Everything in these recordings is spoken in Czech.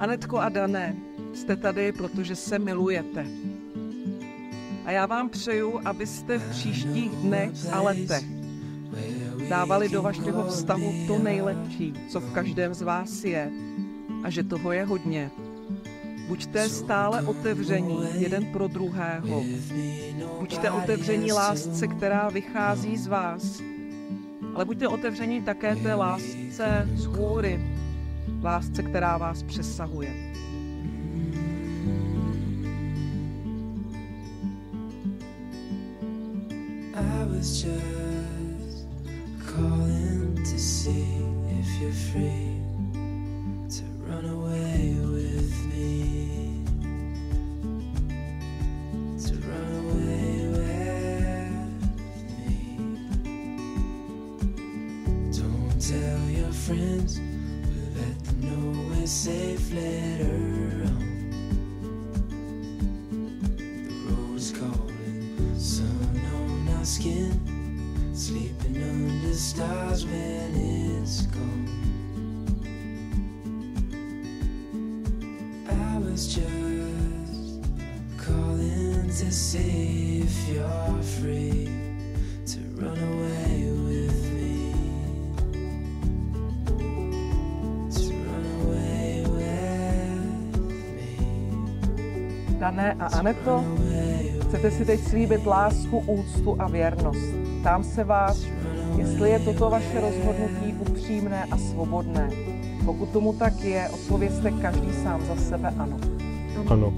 Anetko a Dané, jste tady, protože se milujete. A já vám přeju, abyste v příštích dnech a letech dávali do vašeho vztahu to nejlepší, co v každém z vás je, a že toho je hodně. Buďte stále otevření jeden pro druhého. Buďte otevření lásce, která vychází z vás. Ale buďte otevření také té lásce z hůry. Lásce, která vás přesahuje. I was just calling to see if you're free to run away with me, to run away with me. Don't tell your friends, we'll let them know we're safe later on. The road's calling, sun on our skin, sleeping under stars when it's gone. I was just calling to see if you're free to run away with me, to run away with me. Dané a Aneto, chcete si teď slíbit lásku, úctu a věrnost. Ptám se vás, jestli je toto vaše rozhodnutí upřímné a svobodné. Pokud tomu tak je, odpovězte každý sám za sebe ano. Ano.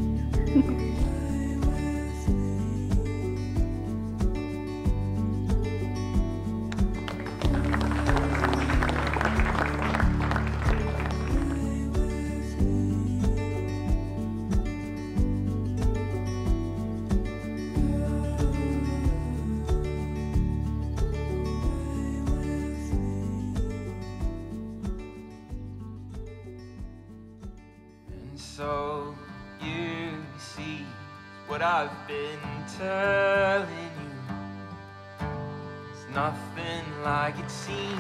So you see what I've been telling you. It's nothing like it seems.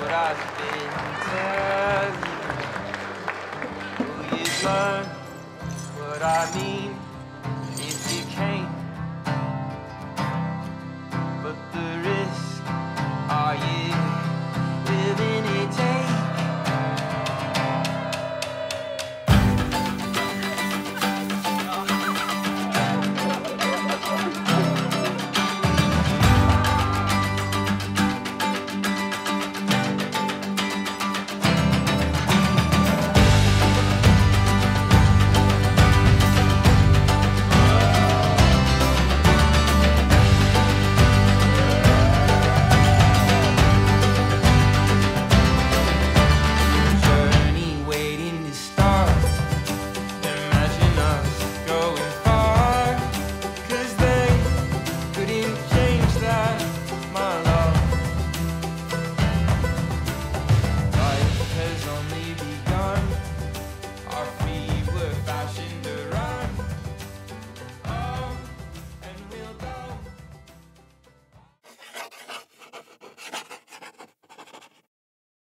What I've been telling you. Will you learn what I mean?